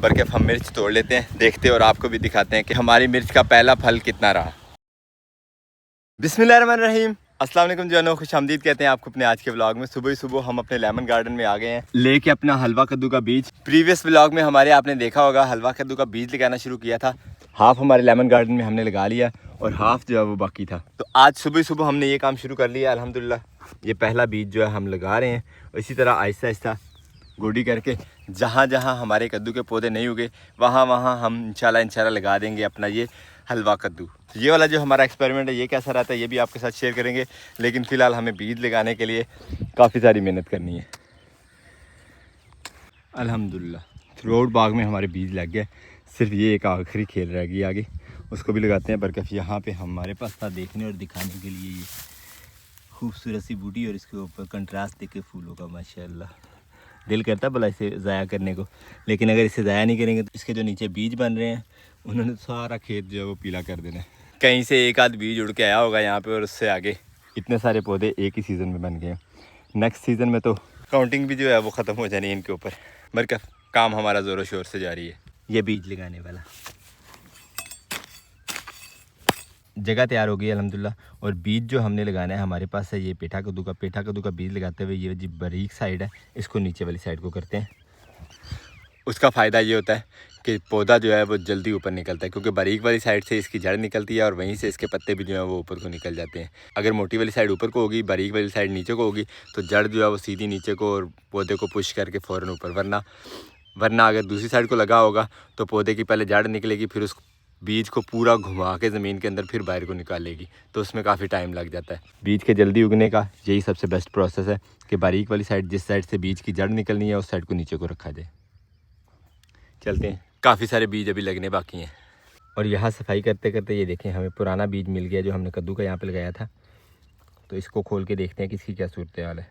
बल्कि हम मिर्च तोड़ लेते हैं, देखते हैं और आपको भी दिखाते हैं कि हमारी मिर्च का पहला फल कितना रहा। बिस्मिल्लाहिर्रहमानिर्रहीम, अस्सलाम वालेकुम जानो, खुशामदीद कहते हैं आपको अपने आज के व्लॉग में। सुबह ही सुबह हम अपने लेमन गार्डन में आ गए हैं लेके अपना हलवा कद्दू का बीज। प्रीवियस व्लॉग में हमारे आपने देखा होगा हलवा कद्दू का बीज लगाना शुरू किया था। हाफ हमारे लेमन गार्डन में हमने लगा लिया और हाफ जो है वो बाकी था। तो आज सुबह सुबह हमने ये काम शुरू कर लिया अल्हम्दुलिल्लाह। ये पहला बीज जो है हम लगा रहे हैं और इसी तरह आहिस्ता आहिस्ता गोडी करके जहाँ जहाँ हमारे कद्दू के पौधे नहीं उगे वहाँ वहाँ हम इंशाल्लाह लगा देंगे अपना ये हलवा कद्दू। ये वाला जो हमारा एक्सपेरिमेंट है ये कैसा रहता है ये भी आपके साथ शेयर करेंगे, लेकिन फ़िलहाल हमें बीज लगाने के लिए काफ़ी सारी मेहनत करनी है। अल्हम्दुलिल्लाह थ्रू बाग में हमारे बीज लग गए, सिर्फ ये एक आखिरी खेल रह गई आगे, उसको भी लगाते हैं। बरकफ यहाँ पे हमारे पास था देखने और दिखाने के लिए ये खूबसूरत सी बूटी और इसके ऊपर कंट्रास्ट देखे फूलों का, माशाल्लाह दिल करता भला इसे ज़ाया करने को, लेकिन अगर इसे ज़ाया नहीं करेंगे तो इसके जो नीचे बीज बन रहे हैं उन्होंने सारा खेत जो है वो पीला कर देना है। कहीं से एक आध बीज उड़ के आया होगा यहाँ पे और उससे आगे इतने सारे पौधे एक ही सीज़न में बन गए। नेक्स्ट सीज़न में तो काउंटिंग भी जो है वो ख़त्म हो जानी है इनके ऊपर। बरकफ काम हमारा ज़ोरों शोर से जारी है। ये बीज लगाने वाला जगह तैयार हो गई अल्हम्दुलिल्लाह, और बीज जो हमने लगाना है हमारे पास है ये पेठा कद्दू का बीज लगाते हुए ये जो बारीक साइड है इसको नीचे वाली साइड को करते हैं। उसका फ़ायदा ये होता है कि पौधा जो है वो जल्दी ऊपर निकलता है, क्योंकि बारीक वाली साइड से इसकी जड़ निकलती है और वहीं से इसके पत्ते भी जो है वो ऊपर को निकल जाते हैं। अगर मोटी वाली साइड ऊपर को होगी, बारीक वाली साइड नीचे को होगी, तो जड़ जो है वो सीधी नीचे को और पौधे को पुश करके फ़ौरन ऊपर, वरना अगर दूसरी साइड को लगा होगा तो पौधे की पहले जड़ निकलेगी, फिर उस बीज को पूरा घुमा के ज़मीन के अंदर फिर बाहर को निकालेगी, तो उसमें काफ़ी टाइम लग जाता है। बीज के जल्दी उगने का यही सबसे बेस्ट प्रोसेस है कि बारीक वाली साइड जिस साइड से बीज की जड़ निकलनी है उस साइड को नीचे को रखा जाए। चलते हैं, काफ़ी सारे बीज अभी लगने बाकी हैं। और यहाँ सफाई करते करते ये देखें हमें पुराना बीज मिल गया जो हमने कद्दू का यहाँ पे लगाया था, तो इसको खोल के देखते हैं कि इसकी क्या सूरत हाल है।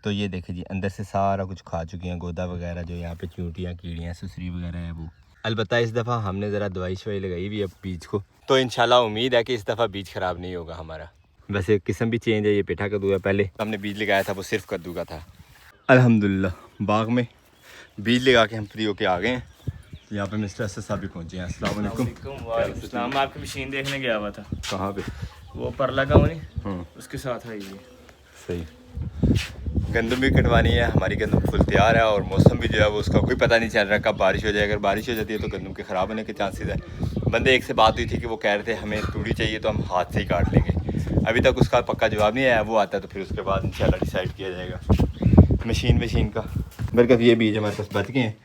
तो ये देखें जी अंदर से सारा कुछ खा चुकी हैं, गोदा वगैरह जो यहाँ पे चूंटियाँ कीड़ियाँ सुसरी वगैरह है वो। अलबत्ता इस दफ़ा हमने ज़रा दवाई शवाई लगाई हुई है बीज को, तो इंशाल्लाह उम्मीद है कि इस दफ़ा बीज ख़राब नहीं होगा हमारा। वैसे किस्म भी चेंज है, ये पेठा कद्दू है, पहले हमने बीज लगाया था वो सिर्फ कद्दू का था। अल्हम्दुलिल्लाह बाग में बीज लगा के हम फ्री होके आ गए हैं। यहाँ पे मिस्टर असद साहब भी पहुँचे हैं। अस्सलाम वालेकुम। मैं आपकी मशीन देखने गया हुआ था। कहाँ पे? वो परला गाँव नहीं, उसके साथ है ये। सही। गंदम भी कटवानी है, हमारी गंदम फुल तैयार है और मौसम भी जो है वो उसका कोई पता नहीं चल रहा कब बारिश हो जाए। अगर बारिश हो जाती है तो गंदम के ख़राब होने के चांसेस है। बंदे एक से बात हुई थी कि वो कह रहे थे हमें तूड़ी चाहिए तो हम हाथ से ही काट लेंगे, अभी तक उसका पक्का जवाब नहीं आया। वो आता है तो फिर उसके बाद इंशाल्लाह डिसाइड किया जाएगा। मशीन का बरकत ये बीज हमारे पास बच गए हैं,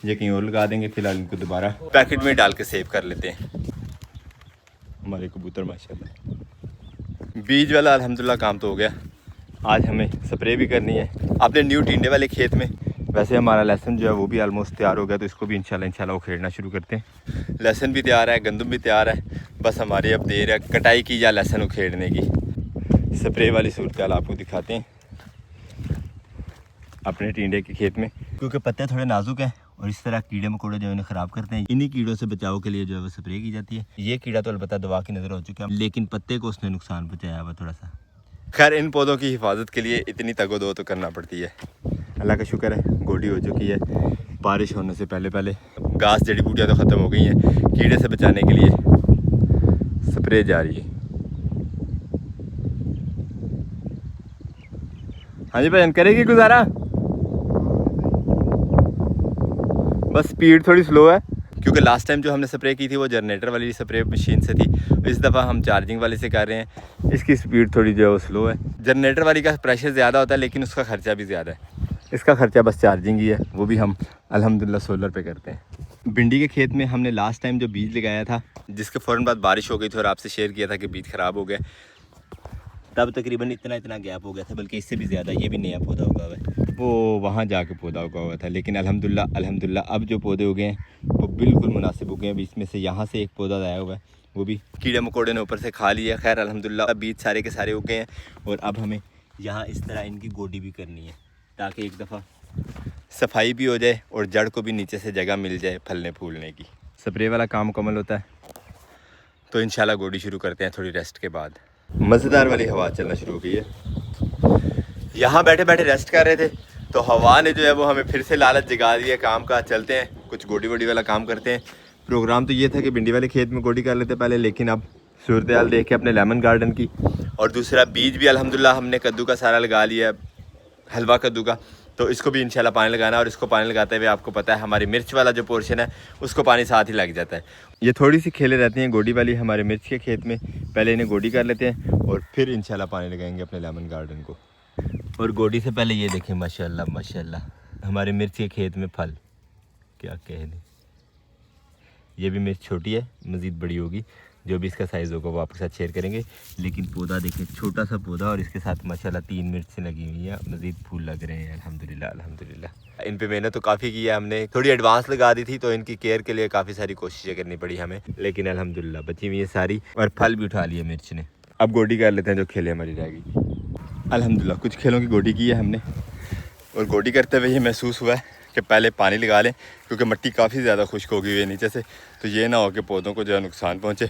ये कहीं और लगा देंगे। फ़िलहाल इनको दोबारा पैकेट में डाल के सेव कर लेते हैं। हमारे कबूतर माशाल्लाह। बीज वाला अल्हम्दुलिल्लाह काम तो हो गया, आज हमें स्प्रे भी करनी है अपने न्यू टिंडे वाले खेत में। वैसे हमारा लहसुन जो है वो भी ऑलमोस्ट तैयार हो गया, तो इसको भी इंशाल्लाह उखेड़ना शुरू करते हैं। लहसुन भी तैयार है, गंदम भी तैयार है, बस हमारी अब देर है कटाई की या लहसुन उखेड़ने की। स्प्रे वाली सूरत हाल आपको दिखाते हैं अपने टिंडे के खेत में, क्योंकि पत्ते थोड़े नाजुक हैं और इस तरह कीड़े मकोड़े जो इन्हें ख़राब करते हैं। इन्हीं कीड़ों से बचाव के लिए जो है वो स्प्रे की जाती है। ये कीड़ा तो अलबत्ता दवा की नज़र हो चुका है, लेकिन पत्ते को उसने नुकसान पहुँचाया हुआ थोड़ा सा। खैर इन पौधों की हिफाजत के लिए इतनी तगो-दो तो करना पड़ती है। अल्लाह का शुक्र है गोडी हो चुकी है, बारिश होने से पहले घास जड़ी बूटियाँ तो ख़त्म हो गई हैं। कीड़े से बचाने के लिए स्प्रे जारी है। हाँ जी भाई, करेगी गुजारा, बस स्पीड थोड़ी स्लो है क्योंकि लास्ट टाइम जो हमने स्प्रे की थी वो जनरेटर वाली स्प्रे मशीन से थी, इस दफ़ा हम चार्जिंग वाले से कर रहे हैं। इसकी स्पीड थोड़ी जो है वो स्लो है। जनरेटर वाली का प्रेशर ज़्यादा होता है लेकिन उसका ख़र्चा भी ज़्यादा है, इसका ख़र्चा बस चार्जिंग ही है, वो भी हम अल्हम्दुलिल्लाह सोलर पे करते हैं। भिंडी के खेत में हमने लास्ट टाइम जो बीज लगाया था जिसके फ़ौरन बाद बारिश हो गई थी और आपसे शेयर किया था कि बीज ख़राब हो गया, तब तकरीबन इतना गैप हो गया था, बल्कि इससे भी ज़्यादा। ये भी नया पौधा उगा हुआ है, वो वहाँ जाके पौधा उगा हुआ था, लेकिन अल्हम्दुलिल्लाह अब जो पौधे उगे हैं वो बिल्कुल मुनासिब उगे हैं। इसमें से यहाँ से एक पौधा आया हुआ है, वो भी कीड़े मकोड़े ने ऊपर से खा लिया। खैर अल्हम्दुलिल्लाह बीज सारे के सारे उगे हैं और अब हमें यहाँ इस तरह इनकी गोडी भी करनी है ताकि एक दफ़ा सफाई भी हो जाए और जड़ को भी नीचे से जगह मिल जाए फलने फूलने की। स्प्रे वाला काम मुकम्मल होता है तो इंशाल्लाह गोडी शुरू करते हैं थोड़ी रेस्ट के बाद। मज़ेदार वाली हवा चलना शुरू हो गई है। यहाँ बैठे बैठे रेस्ट कर रहे थे तो हवा ने जो है वो हमें फिर से लालच जगा दी है काम का। चलते हैं कुछ गोडी वोडी वाला काम करते हैं। प्रोग्राम तो ये था कि भिंडी वाले खेत में गोडी कर लेते पहले, लेकिन अब सूरत हाल देख के अपने लेमन गार्डन की, और दूसरा बीज भी अल्हम्दुलिल्लाह हमने कद्दू का सारा लगा लिया, हलवा कद्दू का, तो इसको भी इंशाल्लाह पानी लगाना। और इसको पानी लगाते हुए आपको पता है हमारी मिर्च वाला जो पोर्शन है उसको पानी साथ ही लग जाता है। ये थोड़ी सी खेले रहती हैं गोडी वाली हमारे मिर्च के खेत में, पहले इन्हें गोडी कर लेते हैं और फिर इंशाल्लाह पानी लगाएंगे अपने लेमन गार्डन को। और गोडी से पहले ये देखें माशाल्लाह माशाल्लाह हमारे मिर्च के खेत में फल, क्या कहने। ये भी मिर्च छोटी है, मज़ीद बड़ी होगी, जो भी इसका साइज़ होगा वो आपके साथ शेयर करेंगे। लेकिन पौधा देखें, छोटा सा पौधा, और इसके साथ माशाल्लाह 3 मिर्च लगी हुई है, मज़ीद फूल लग रहे हैं अल्हम्दुलिल्लाह अल्हम्दुलिल्लाह। इन पे मेहनत तो काफ़ी की है हमने, थोड़ी एडवांस लगा दी थी तो इनकी केयर के लिए काफ़ी सारी कोशिशें करनी पड़ी हमें, लेकिन अल्हम्दुलिल्लाह बची हुई है सारी, और फल भी उठा लिए मिर्च ने। अब गोडी कर लेते हैं जो खेलें हमारी रह गई। अल्हम्दुलिल्लाह कुछ खेलों की गोडी की है हमने, और गोडी करते हुए ये महसूस हुआ है कि पहले पानी लगा लें, क्योंकि मिट्टी काफ़ी ज़्यादा खुश्क हो गई है नीचे से, तो ये ना हो कि पौधों को जो है नुकसान पहुँचे।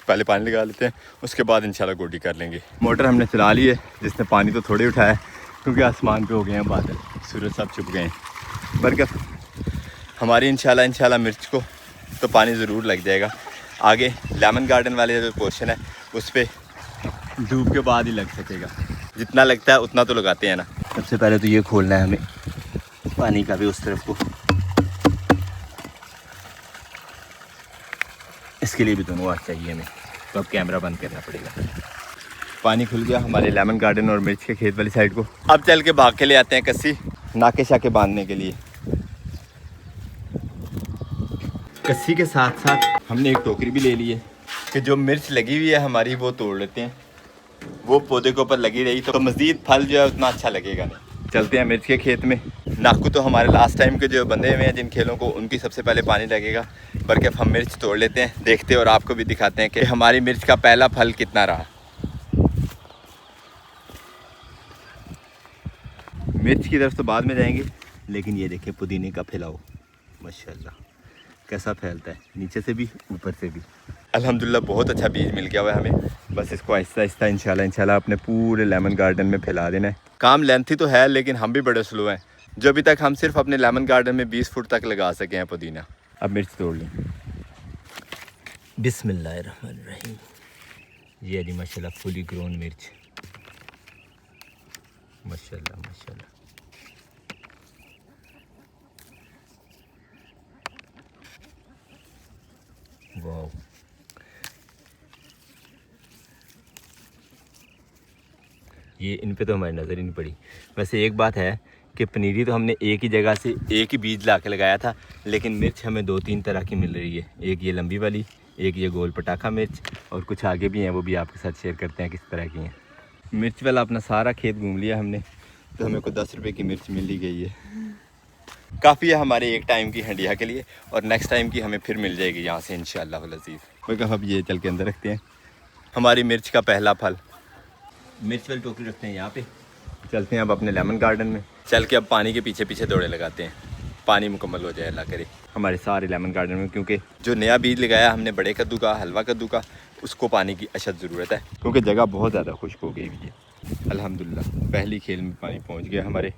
पहले पानी लगा लेते हैं, उसके बाद इंशाल्लाह गोडी कर लेंगे। मोटर हमने चला ली है, जिसने पानी तो थोड़े उठाया है क्योंकि आसमान पे हो गए हैं बादल, सूरज सब छुप गए हैं। बरकत हमारी इंशाल्लाह मिर्च को तो पानी ज़रूर लग जाएगा। आगे लेमन गार्डन वाले जो पोर्शन है उस पर धूप के बाद ही लग सकेगा, जितना लगता है उतना तो लगाते हैं ना। सबसे पहले तो ये खोलना है हमें पानी का भी उस तरफ को, इसके लिए भी दोनों हाथ चाहिए हमें, तो अब कैमरा बंद करना पड़ेगा। पानी खुल गया हमारे लेमन गार्डन और मिर्च के खेत वाली साइड को। अब चल के भाग के ले आते हैं कस्सी, नाके शाके बांधने के लिए। कस्सी के साथ साथ हमने एक टोकरी भी ले ली है कि जो मिर्च लगी हुई है हमारी वो तोड़ लेते हैं, वो पौधे के ऊपर लगी रही तो मज़ीद फल जो है उतना अच्छा लगेगा नहीं। चलते हैं मिर्च के खेत में। नाकू तो हमारे लास्ट टाइम के जो बंदे हुए हैं जिन खेलों को, उनकी सबसे पहले पानी लगेगा, बल्कि हम मिर्च तोड़ लेते हैं, देखते हैं और आपको भी दिखाते हैं कि हमारी मिर्च का पहला फल कितना रहा। मिर्च की तरफ तो बाद में जाएंगे, लेकिन ये देखें पुदीने का फैलाव माशाल्लाह कैसा फैलता है, नीचे से भी ऊपर से भी। अल्हम्दुलिल्लाह बहुत अच्छा बीज मिल गया हुआ है हमें, बस इसको आहिस्ता आहिस्ता इंशाल्लाह अपने पूरे लेमन गार्डन में फैला देना है। काम लेंथी तो है, लेकिन हम भी बड़े स्लो हैं, जो अभी तक हम सिर्फ अपने लेमन गार्डन में 20 फुट तक लगा सके हैं पुदीना। अब मिर्च तोड़ लें। बिस्मिल्लाहिर्रहमानिर्रहीम। ये अली माशाल्लाह फुली ग्रोन मिर्च, माशाल्लाह माशाल्लाह। वाह, ये इन पे तो हमारी नज़र ही नहीं पड़ी। वैसे एक बात है कि पनीरी तो हमने एक ही जगह से एक ही बीज ला के लगाया था, लेकिन मिर्च हमें 2-3 तरह की मिल रही है। एक ये लंबी वाली, एक ये गोल पटाखा मिर्च, और कुछ आगे भी हैं, वो भी आपके साथ शेयर करते हैं किस तरह की हैं। मिर्च वाला अपना सारा खेत घूम लिया हमने, तो हमें को 10 रुपये की मिर्च मिल ही गई है। काफ़ी है हमारे एक टाइम की हंडिया के लिए, और नेक्स्ट टाइम की हमें फिर मिल जाएगी यहाँ से इंशाअल्लाह अज़ीज़। मगर अब ये चल के अंदर रखते हैं हमारी मिर्च का पहला फल। मिर्च वाली टोकरी रखते हैं यहाँ पे। चलते हैं अब अपने लेमन गार्डन में, चल के अब पानी के पीछे पीछे दौड़े लगाते हैं, पानी मुकम्मल हो जाए अल्लाह करे हमारे सारे लेमन गार्डन में। क्योंकि जो नया बीज लगाया हमने बड़े कद्दू का, हलवा कद्दू का, उसको पानी की अशद ज़रूरत है, क्योंकि जगह बहुत ज़्यादा खुश्क हो गई हुई है। अल्हम्दुलिल्लाह पहली खेल में पानी पहुँच गया हमारे।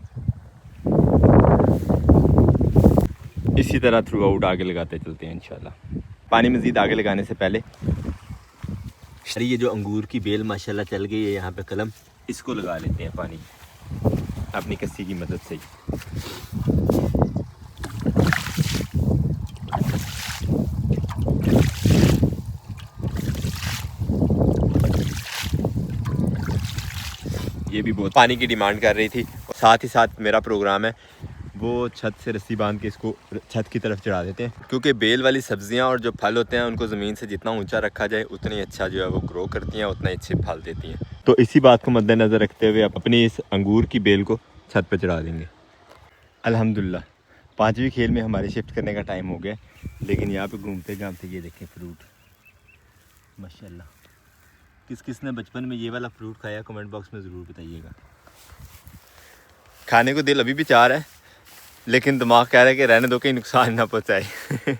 इसी तरह थ्रू आउट आगे लगाते चलते हैं इंशाल्लाह। पानी मज़ीद आगे लगाने से पहले ये जो अंगूर की बेल माशाल्लाह चल गई है यहाँ पे कलम, इसको लगा लेते हैं पानी अपनी कस्सी की मदद से। ये भी बहुत पानी की डिमांड कर रही थी, साथ ही साथ मेरा प्रोग्राम है वो छत से रस्सी बांध के इसको छत की तरफ चढ़ा देते हैं, क्योंकि बेल वाली सब्जियां और जो फल होते हैं उनको ज़मीन से जितना ऊंचा रखा जाए उतना ही अच्छा जो है वो ग्रो करती हैं, उतना ही अच्छे फल देती हैं। तो इसी बात को मद्देनज़र रखते हुए अपनी इस अंगूर की बेल को छत पर चढ़ा देंगे। अल्हम्दुलिल्लाह 5वीं खेल में हमारे शिफ्ट करने का टाइम हो गया, लेकिन यहाँ पर घूमते घामते ये देखें फ्रूट माशाल्लाह। किस किस ने बचपन में ये वाला फ्रूट खाया कमेंट बॉक्स में ज़रूर बताइएगा। खाने को दिल अभी भी चाह रहा है, लेकिन दिमाग कह रहा है कि रहने दो, कहीं नुकसान ना पहुँचाए।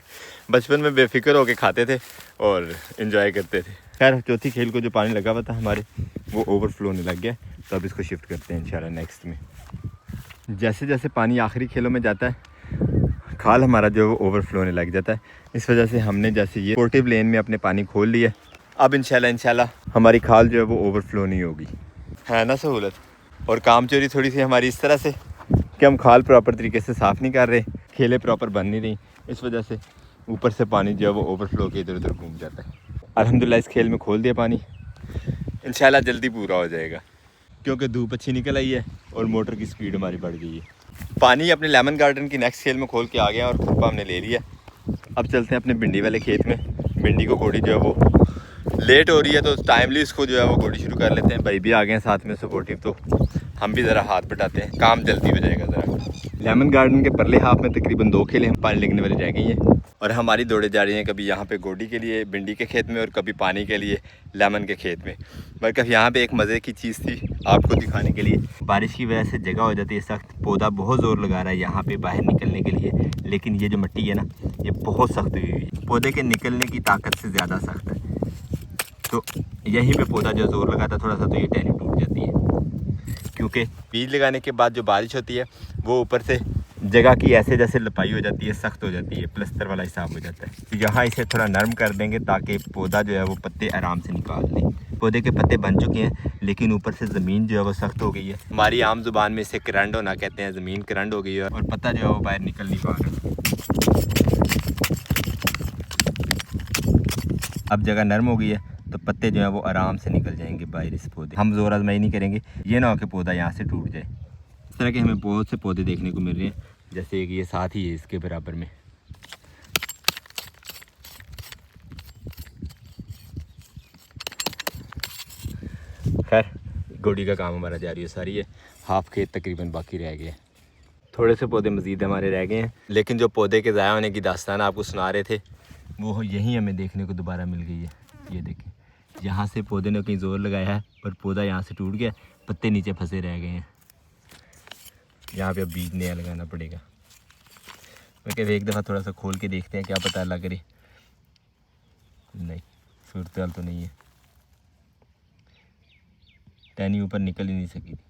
बचपन में बेफिक्र होके खाते थे और एंजॉय करते थे। खैर चौथी खेल को जो पानी लगा हुआ था हमारे वो ओवरफ्लो होने लग गया, तो अब इसको शिफ्ट करते हैं इंशाल्लाह नेक्स्ट में। जैसे जैसे पानी आखिरी खेलों में जाता है खाल हमारा जो है वो ओवरफ्लो होने लग जाता है। इस वजह से हमने जैसे ये पोर्टेबल लेन में अपने पानी खोल लिया, अब इंशाल्लाह हमारी खाल जो है वो ओवरफ्लो नहीं होगी, है ना सहूलत। और काम चोरी थोड़ी सी हमारी इस तरह से कि हम खाल प्रॉपर तरीके से साफ़ नहीं कर रहे, खेलें प्रॉपर बन नहीं रही, इस वजह से ऊपर से पानी जो है वो ओवरफ्लो के इधर उधर घूम जाता है। अल्हम्दुलिल्लाह इस खेल में खोल दिया पानी, इंशाल्लाह जल्दी पूरा हो जाएगा क्योंकि धूप अच्छी निकल आई है और मोटर की स्पीड हमारी बढ़ गई है। पानी अपने लेमन गार्डन की नेक्स्ट खेल में खोल के आ गया और खुरपा हमने ले लिया। अब चलते हैं अपने भिंडी वाले खेत में। भिंडी को गोड़ी जो है वो लेट हो रही है तो टाइमली इसको जो है वो गोड़ी शुरू कर लेते हैं। भाई भी आ गए हैं साथ में सपोर्टिव, तो हम भी ज़रा हाथ बटाते हैं, काम जल्दी हो जाएगा ज़रा। लेमन गार्डन के परले हाफ में तकरीबन 2 खेलें पानी लगने वाली रह गई हैं और हमारी दौड़े जा रही हैं, कभी यहाँ पे गोडी के लिए भिंडी के खेत में और कभी पानी के लिए लेमन के खेत में। बल्कि यहाँ पे एक मज़े की चीज़ थी आपको दिखाने के लिए, बारिश की वजह से जगह हो जाती है सख्त, पौधा बहुत ज़ोर लगा रहा है यहाँ पे बाहर निकलने के लिए, लेकिन ये जो मिट्टी है ना ये बहुत सख्त हुई हुई है, पौधे के निकलने की ताकत से ज़्यादा सख्त है। तो यहीं पे पौधा जो जोर लगाता थोड़ा सा तो ये टहनी टूट जाती है, क्योंकि बीज लगाने के बाद जो बारिश होती है वो ऊपर से जगह की ऐसे जैसे लपाई हो जाती है, सख्त हो जाती है, प्लस्तर वाला हिसाब हो जाता है। तो यहाँ इसे थोड़ा नरम कर देंगे ताकि पौधा जो है वो पत्ते आराम से निकाल लें। पौधे के पत्ते बन चुके हैं लेकिन ऊपर से ज़मीन जो है वो सख्त हो गई है, हमारी आम जुबान में इसे करंड होना कहते हैं, ज़मीन करंड हो गई है और पत्ता जो है वो बाहर निकल नहीं पा रहा। अब जगह नरम हो गई है तो पत्ते जो है वो आराम से निकल जाएंगे बाहर इस पौधे। हम ज़ोर आजमाई नहीं करेंगे, ये ना हो कि पौधा यहाँ से टूट जाए। इस तरह के हमें बहुत से पौधे देखने को मिल रहे हैं, जैसे एक ये साथ ही है इसके बराबर में। खैर गोडी का काम हमारा जारी है सारी है, हाफ खेत तकरीबन बाकी रह गए, थोड़े से पौधे मज़ीद हमारे रह गए हैं, लेकिन जो पौधे के ज़ाया होने की दास्तान आपको सुना रहे थे वो यहीं हमें देखने को दोबारा मिल गई है। ये देखें, यहाँ से पौधे ने कहीं ज़ोर लगाया है और पौधा यहाँ से टूट गया, पत्ते नीचे फंसे रह गए हैं। यहाँ पे अब बीज नया लगाना पड़ेगा। मैं कहते एक दफ़ा थोड़ा सा खोल के देखते हैं, क्या पता लग रही नहीं, सूरत हाल तो नहीं है, टहनी ऊपर निकल ही नहीं सकी थी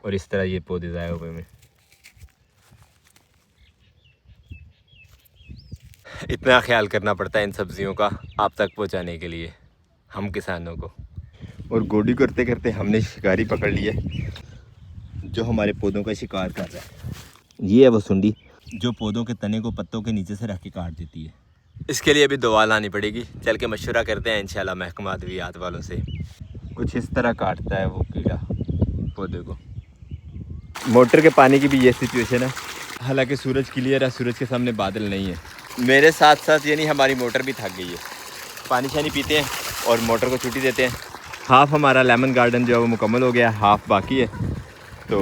और इस तरह ये पौधे ज़ाया हुए में। इतना ख्याल करना पड़ता है इन सब्जियों का आप तक पहुंचाने के लिए हम किसानों को। और गोडी करते करते हमने शिकारी पकड़ लिया जो हमारे पौधों का शिकार कर रहा है। ये है वो सुंडी जो पौधों के तने को पत्तों के नीचे से रख के काट देती है। इसके लिए अभी दवा लानी पड़ेगी, चल के मशवरा करते हैं इंशाल्लाह महकमा अद्वियात वालों से। कुछ इस तरह काटता है वो कीड़ा पौधे को। मोटर के पानी की भी ये सिचुएशन है, हालांकि सूरज क्लियर है, सूरज के सामने बादल नहीं है। मेरे साथ साथ यानी हमारी मोटर भी थक गई है, पानी शानी पीते हैं और मोटर को छुट्टी देते हैं। हाफ़ हमारा लेमन गार्डन जो है वो मुकम्मल हो गया, हाफ़ बाकी है, तो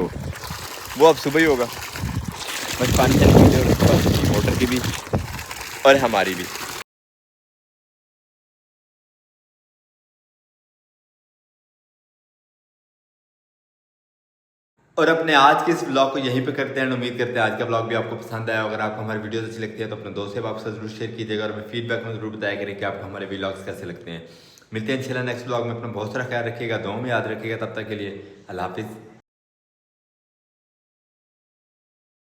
वो अब सुबह ही होगा। बस पानी शानी पीते और उसके बाद मोटर की भी और हमारी भी। और अपने आज के इस ब्लॉग को यहीं पे करते हैं। उम्मीद करते हैं आज का ब्लॉग भी आपको पसंद आया। अगर आपको हमारी वीडियोस अच्छी लगती है तो अपने दोस्त से आपसे जरूर शेयर कीजिएगा और हमें फीडबैक में जरूर बताया करें कि आपको हमारे व्लॉग्स कैसे लगते हैं। मिलते हैं इंशाल्लाह नेक्स्ट ब्लॉग में। अपना बहुत सारा ख्याल रखिएगा, दुआओं में याद रखिएगा। तब तक के लिए अल्लाह हाफिज़।